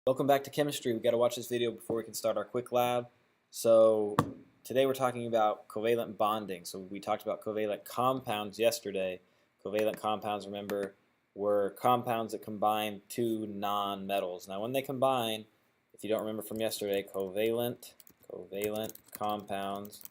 Welcome back to chemistry. We've got to watch this video before we can start our quick lab. So today we're talking about covalent bonding. So we talked about covalent compounds yesterday. Covalent compounds, remember, were compounds that combine two non-metals. Now when they combine, if you don't remember from yesterday, covalent compounds,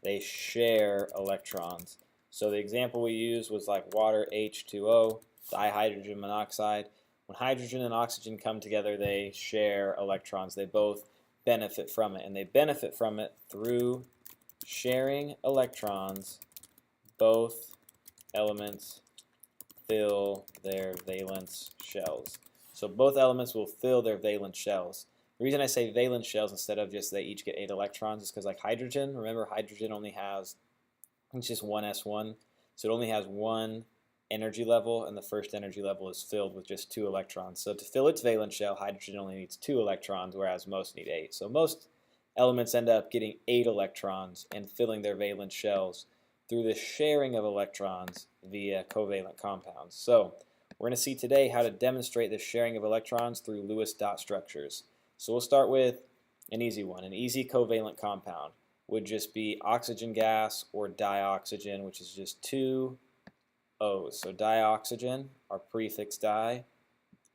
they share electrons. So the example we used was like water H2O, dihydrogen monoxide. When hydrogen and oxygen come together, they share electrons. They both benefit from it, and they benefit from it through sharing electrons. Both elements fill their valence shells. So both elements will fill their valence shells. The reason I say valence shells instead of just they each get 8 electrons is because like hydrogen, remember hydrogen only has, it's just one s1, so it only has one energy level, and the first energy level is filled with just 2 electrons. So to fill its valence shell, hydrogen only needs 2 electrons, whereas most need 8. So most elements end up getting 8 electrons and filling their valence shells through the sharing of electrons via covalent compounds. So we're going to see today how to demonstrate the sharing of electrons through Lewis dot structures. So we'll start with an easy one. An easy covalent compound would just be oxygen gas or dioxygen, which is just 2 O's. So dioxygen, our prefix di,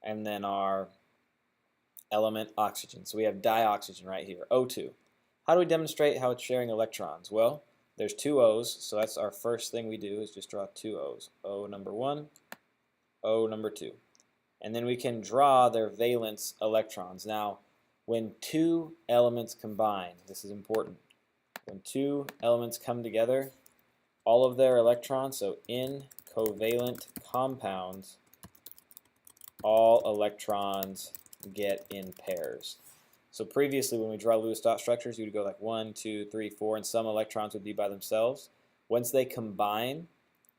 and then our element oxygen. So we have dioxygen right here, O2. How do we demonstrate how it's sharing electrons? Well, there's 2 O's, so that's our first thing we do is just draw 2 O's. O number 1, O number 2. And then we can draw their valence electrons. Now, when 2 elements combine, this is important, when 2 elements come together, all of their electrons, so in covalent compounds, all electrons get in pairs. So previously when we draw Lewis dot structures, you would go like 1, 2, 3, 4, and some electrons would be by themselves. Once they combine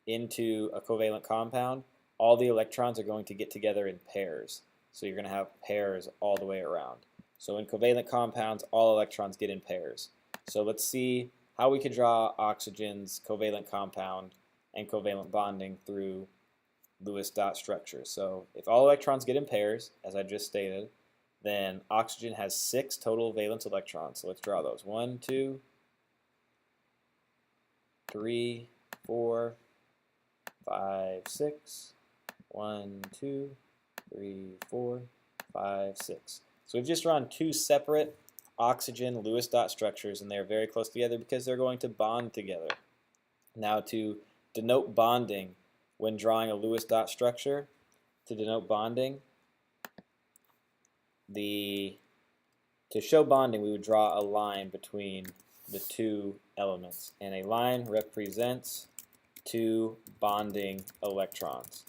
into a covalent compound, all the electrons are going to get together in pairs. So you're going to have pairs all the way around. So in covalent compounds, all electrons get in pairs. So let's see how we could draw oxygen's covalent compound and covalent bonding through Lewis dot structure. So if all electrons get in pairs, as I just stated, then oxygen has 6 total valence electrons. So let's draw those. 1, 2, 3, 4, 5, 6. 1, 2, 3, 4, 5, 6. So we've just drawn 2 separate oxygen Lewis dot structures, and they're very close together because they're going to bond together. Now to denote bonding when drawing a Lewis dot structure, to denote bonding, to show bonding we would draw a line between the 2 elements, and a line represents 2 bonding electrons.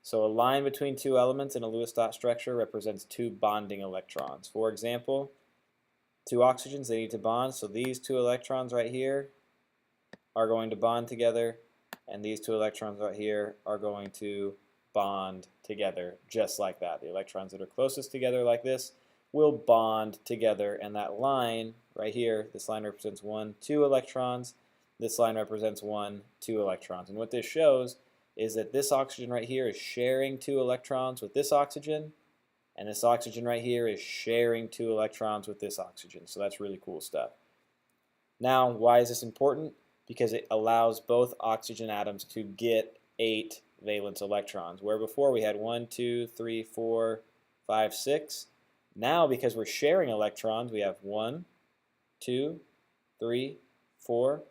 So a line between 2 elements in a Lewis dot structure represents 2 bonding electrons. For example, 2 oxygens, they need to bond, so these 2 electrons right here are going to bond together, and these 2 electrons right here are going to bond together just like that. The electrons that are closest together like this will bond together, and that line right here, this line represents 1, 2 electrons, this line represents 1, 2 electrons. And what this shows is that this oxygen right here is sharing 2 electrons with this oxygen, and this oxygen right here is sharing 2 electrons with this oxygen. So that's really cool stuff. Now, why is this important? Because it allows both oxygen atoms to get 8 valence electrons, where before we had 1, 2, 3, 4, 5, 6. Now, because we're sharing electrons, we have 1, 2, 3, 4,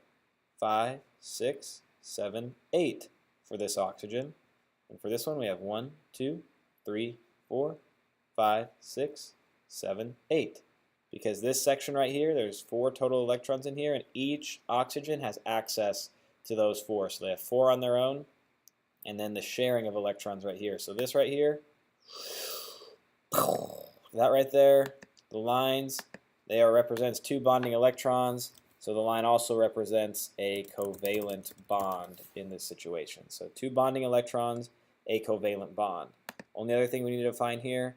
5, 6, 7, 8 for this oxygen. And for this one, we have 1, 2, 3, 4, 5, 6, 7, 8. Because this section right here, there's 4 total electrons in here, and each oxygen has access to those 4. So they have 4 on their own, and then the sharing of electrons right here. So this right here, that right there, the lines, they represents 2 bonding electrons. So the line also represents a covalent bond in this situation. So 2 bonding electrons, a covalent bond. Only other thing we need to find here,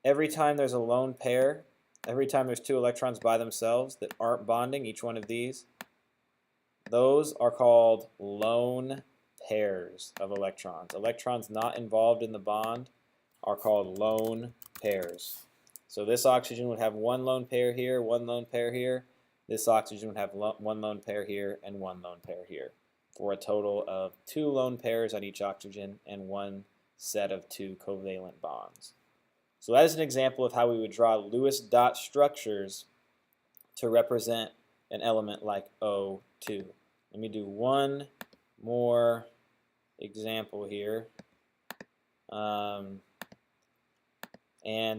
every time there's a lone pair, every time there's 2 electrons by themselves that aren't bonding, each one of these, those are called lone pairs of electrons. Electrons not involved in the bond are called lone pairs. So this oxygen would have one lone pair here, one lone pair here. This oxygen would have one lone pair here and one lone pair here, for a total of 2 lone pairs on each oxygen and one set of 2 covalent bonds. So that is an example of how we would draw Lewis dot structures to represent an element like O2. Let me do one more example here. And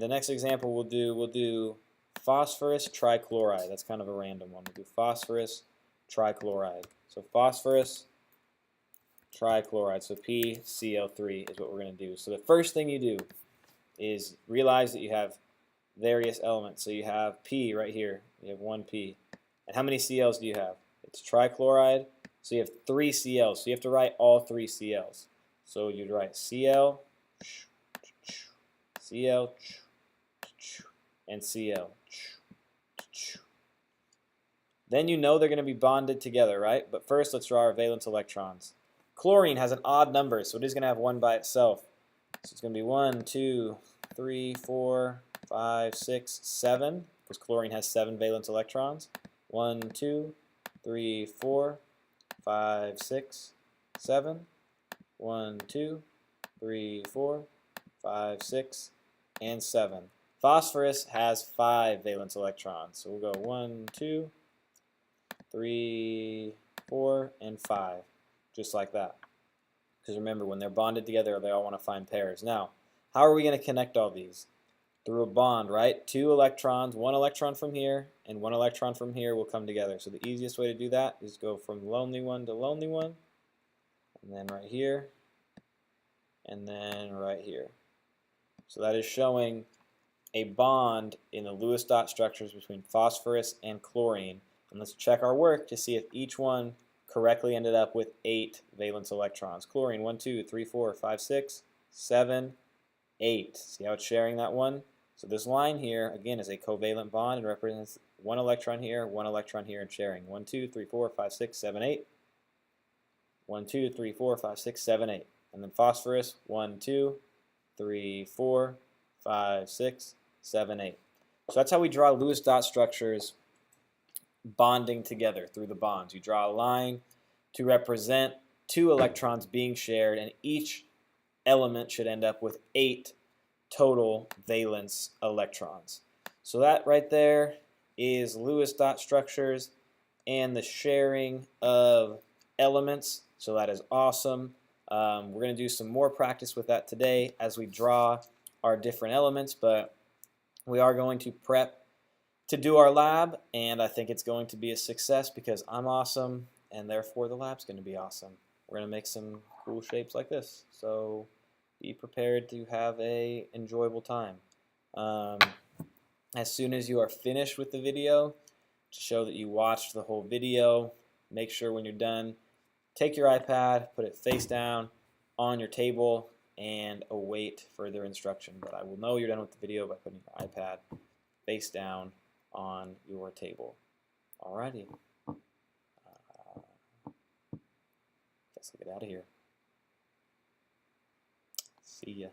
the next example we'll do phosphorus trichloride. That's kind of a random one. We'll do phosphorus trichloride. So phosphorus trichloride, so PCl3 is what we're going to do. So the first thing you do is realize that you have various elements. So you have P right here. You have one P. And how many Cl's do you have? It's trichloride. So you have 3 Cl's. So you have to write all 3 Cl's. So you'd write Cl, Cl, and Cl. Then you know they're going to be bonded together, right? But first, let's draw our valence electrons. Chlorine has an odd number, so it is going to have one by itself. So it's going to be 1, 2, 3, 4, 5, 6, 7, because chlorine has 7 valence electrons. 1, 2, 3, 4, 5, 6, 7. 1, 2, 3, 4, 5, 6, and 7. Phosphorus has 5 valence electrons. So we'll go 1, 2, 3, 4, and 5, just like that. Because remember, when they're bonded together, they all want to find pairs. Now, how are we going to connect all these? Through a bond, right? 2 electrons, 1 electron from here, and 1 electron from here will come together. So the easiest way to do that is go from lonely one to lonely one, and then right here, and then right here. So that is showing a bond in the Lewis dot structures between phosphorus and chlorine. And let's check our work to see if each one correctly ended up with 8 valence electrons. Chlorine, 1, 2, 3, 4, 5, 6, 7, 8. See how it's sharing that one? So this line here, again, is a covalent bond and represents 1 electron here, 1 electron here, and sharing. 1, 2, 3, 4, 5, 6, 7, 8. 1, 2, 3, 4, 5, 6, 7, 8. And then phosphorus, 1, 2, 3, 4, 5, 6, 7, 8. So that's how we draw Lewis dot structures bonding together through the bonds. You draw a line to represent 2 electrons being shared, and each element should end up with 8 total valence electrons. So that right there is Lewis dot structures and the sharing of elements. So that is awesome. We're going to do some more practice with that today as we draw our different elements, but we are going to prep to do our lab, and I think it's going to be a success because I'm awesome, and therefore the lab's going to be awesome. We're going to make some cool shapes like this, so be prepared to have a enjoyable time. As soon as you are finished with the video, to show that you watched the whole video, make sure when you're done, take your iPad, put it face down on your table, and await further instruction. But I will know you're done with the video by putting your iPad face down on your table. Alrighty. Guess I'll get out of here. See ya.